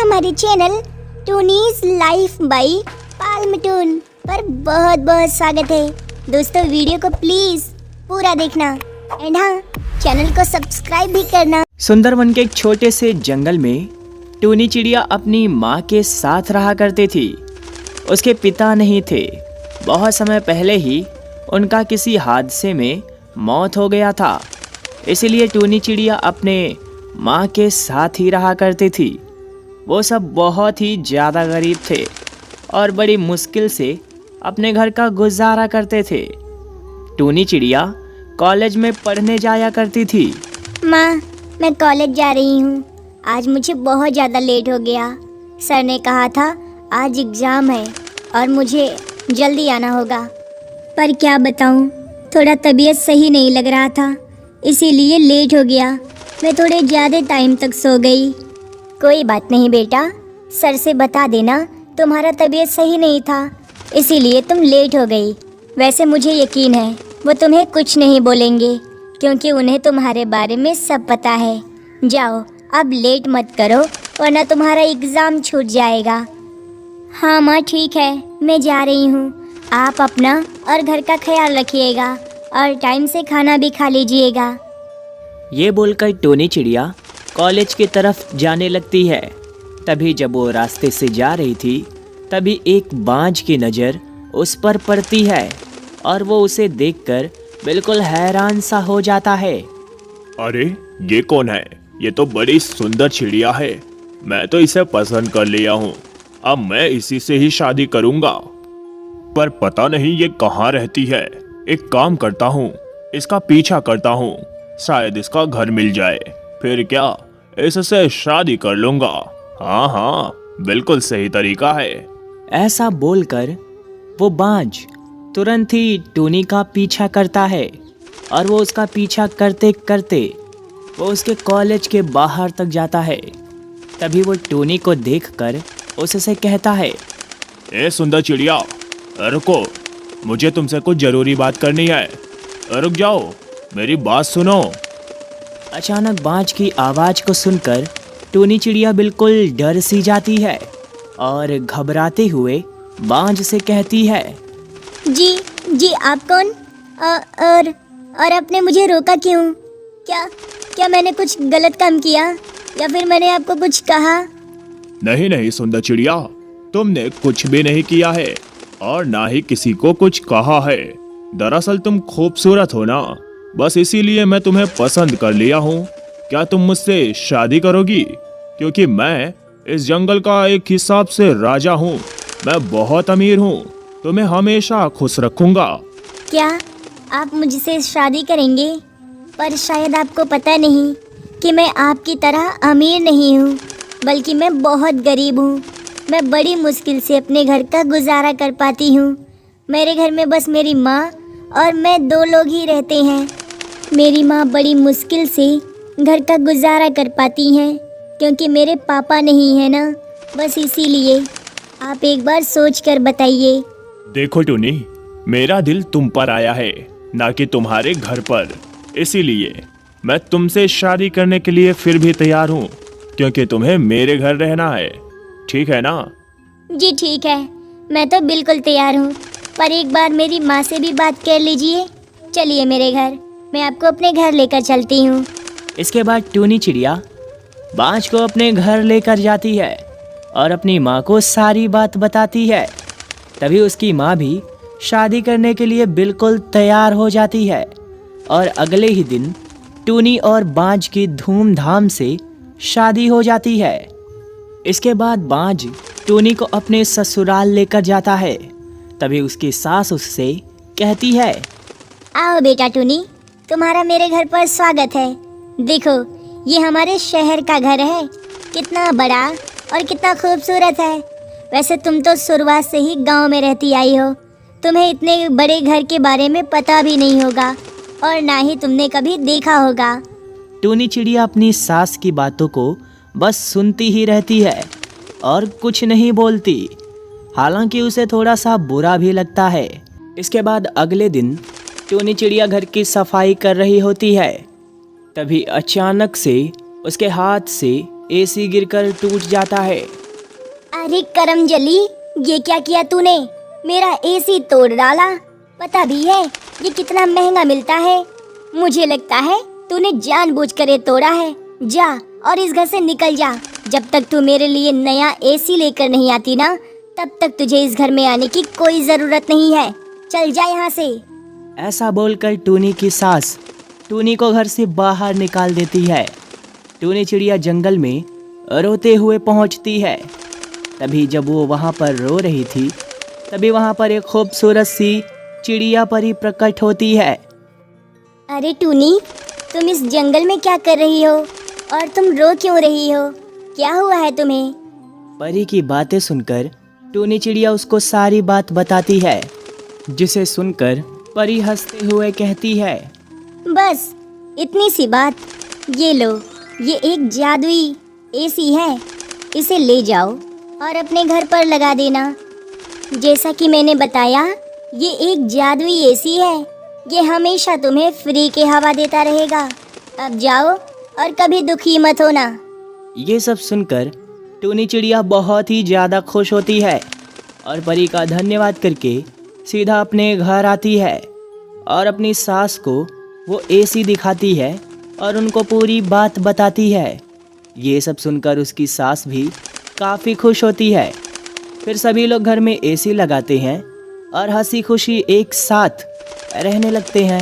हमारे channel टूनीज life by पाल्मटून पर बहुत बहुत स्वागत है। दोस्तों वीडियो को प्लीज पूरा देखना एंड हाँ, चैनल को सब्सक्राइब भी करना। सुंदरवन के एक छोटे से जंगल में टूनी चिड़िया अपनी माँ के साथ रहा करती थी। उसके पिता नहीं थे। बहुत समय पहले ही उनका किसी हादसे में मौत हो गया था। इसीलिए टूनी चिड़िया अपने माँ के साथ ही रहा करती थी। वो सब बहुत ही ज़्यादा गरीब थे और बड़ी मुश्किल से अपने घर का गुजारा करते थे। टूनी चिड़िया कॉलेज में पढ़ने जाया करती थी। माँ, मैं कॉलेज जा रही हूँ। आज मुझे बहुत ज़्यादा लेट हो गया। सर ने कहा था आज एग्ज़ाम है और मुझे जल्दी आना होगा। पर क्या बताऊँ, थोड़ा तबीयत सही नहीं लग रहा था, इसीलिए लेट हो गया। मैं थोड़े ज़्यादा टाइम तक सो गई। कोई बात नहीं बेटा, सर से बता देना तुम्हारा तबीयत सही नहीं था, इसीलिए तुम लेट हो गई। वैसे मुझे यकीन है वो तुम्हें कुछ नहीं बोलेंगे, क्योंकि उन्हें तुम्हारे बारे में सब पता है। जाओ अब लेट मत करो, वरना तुम्हारा एग्ज़ाम छूट जाएगा। हाँ माँ ठीक है, मैं जा रही हूँ। आप अपना और घर का ख्याल रखिएगा और टाइम से खाना भी खा लीजिएगा। ये बोलकर टूनी चिड़िया कॉलेज की तरफ जाने लगती है। तभी जब वो रास्ते से जा रही थी, तभी एक बाज की नज़र उस पर पड़ती है और वो उसे देखकर बिल्कुल हैरान सा हो जाता है। अरे ये कौन है? ये तो बड़ी सुंदर चिड़िया है। मैं तो इसे पसंद कर लिया हूँ। अब मैं इसी से ही शादी करूँगा। पर पता नहीं ये कहाँ रहती है। एक काम करता हूँ, इसका पीछा करता हूँ, शायद इसका घर मिल जाए। फिर क्या, इससे शादी कर लूँगा। हाँ हाँ, बिल्कुल सही तरीका है। ऐसा बोलकर वो बाज तुरंत ही टूनी का पीछा करता है और वो उसका पीछा करते करते वो उसके कॉलेज के बाहर तक जाता है। तभी वो टूनी को देखकर उससे कहता है, ए सुंदर चिड़िया, रुको, मुझे तुमसे कुछ जरूरी बात करनी है। रुक जाओ, मेरी बात सुनो। अचानक बाज की आवाज़ को सुनकर टूनी चिड़िया बिल्कुल डर सी जाती है और घबराते हुए बाज से कहती है, जी जी, आप कौन? और आपने मुझे रोका क्यों? क्या मैंने कुछ गलत काम किया या फिर मैंने आपको कुछ कहा? नहीं नहीं सुंदर चिड़िया, तुमने कुछ भी नहीं किया है और ना ही किसी को कुछ कहा है। दरअसल तुम खूबसूरत हो ना, बस इसीलिए मैं तुम्हें पसंद कर लिया हूँ। क्या तुम मुझसे शादी करोगी? क्योंकि मैं इस जंगल का एक हिसाब से राजा हूँ। मैं बहुत अमीर हूँ, तुम्हें हमेशा खुश रखूंगा। क्या आप मुझसे शादी करेंगे? पर शायद आपको पता नहीं कि मैं आपकी तरह अमीर नहीं हूँ, बल्कि मैं बहुत गरीब हूँ। मैं बड़ी मुश्किल से अपने घर का गुजारा कर पाती हूँ। मेरे घर में बस मेरी माँ और मैं दो लोग ही रहते हैं। मेरी माँ बड़ी मुश्किल से घर का गुजारा कर पाती हैं, क्योंकि मेरे पापा नहीं है ना, बस इसीलिए। आप एक बार सोच कर बताइए। देखो टूनी, मेरा दिल तुम पर आया है, ना कि तुम्हारे घर पर। इसीलिए मैं तुमसे शादी करने के लिए फिर भी तैयार हूँ, क्योंकि तुम्हें मेरे घर रहना है। ठीक है ना? जी ठीक है, मैं तो बिल्कुल तैयार हूँ। पर एक बार मेरी माँ से भी बात कर लीजिए। चलिए मेरे घर, मैं आपको अपने घर लेकर चलती हूँ। इसके बाद टूनी चिड़िया बाज को अपने घर लेकर जाती है और अपनी माँ को सारी बात बताती है। तभी उसकी माँ भी शादी करने के लिए बिल्कुल तैयार हो जाती है और अगले ही दिन टूनी और बाज की धूमधाम से शादी हो जाती है। इसके बाद बाज टूनी को अपने ससुराल लेकर जाता है। तभी उसकी सास उससे कहती है, आओ बेटा टूनी, तुम्हारा मेरे घर पर स्वागत है। देखो, ये हमारे शहर का घर है। कितना बड़ा और कितना खूबसूरत है। वैसे तुम तो शुरुआत से ही गांव में रहती आई हो, तुम्हें इतने बड़े घर के बारे में पता भी नहीं होगा और ना ही तुमने कभी देखा होगा। टूनी चिड़िया अपनी सास की बातों को बस सुनती ही रहती है और कुछ नहीं बोलती। हालांकि उसे थोड़ा सा बुरा भी लगता है। इसके बाद अगले दिन टूनी चिड़िया घर की सफाई कर रही होती है। तभी अचानक से उसके हाथ से एसी गिरकर टूट जाता है। अरे करमजली, ये क्या किया तूने? मेरा एसी तोड़ डाला। पता भी है ये कितना महंगा मिलता है। मुझे लगता है तूने जानबूझकर ये तोड़ा है। जा और इस घर से निकल जा। जब तक तू मेरे लिए नया एसी लेकर नहीं आती ना, तब तक तुझे इस घर में आने की कोई जरूरत नहीं है। चल जा यहाँ से। ऐसा बोलकर टूनी की सास टूनी को घर से बाहर निकाल देती है। टूनी चिड़िया जंगल में रोते हुए पहुंचती है। तभी जब वो वहां पर रो रही थी, तभी वहां पर एक खूबसूरत सी चिड़िया परी प्रकट होती है। अरे टूनी, तुम इस जंगल में क्या कर रही हो और तुम रो क्यों रही हो? क्या हुआ है तुम्हें? परी की बातें सुनकर टूनी चिड़िया उसको सारी बात बताती है, जिसे सुनकर परी हंसते हुए कहती है, बस इतनी सी बात। ये लो, ये एक जादुई एसी है। इसे ले जाओ और अपने घर पर लगा देना। जैसा कि मैंने बताया, ये एक जादुई एसी है। ये हमेशा तुम्हें फ्री की हवा देता रहेगा। अब जाओ और कभी दुखी मत होना। ये सब सुनकर टूनी चिड़िया बहुत ही ज़्यादा खुश होती है और परी का धन्यवाद करके सीधा अपने घर आती है और अपनी सास को वो एसी दिखाती है और उनको पूरी बात बताती है। ये सब सुनकर उसकी सास भी काफ़ी खुश होती है। फिर सभी लोग घर में एसी लगाते हैं और हंसी खुशी एक साथ रहने लगते हैं।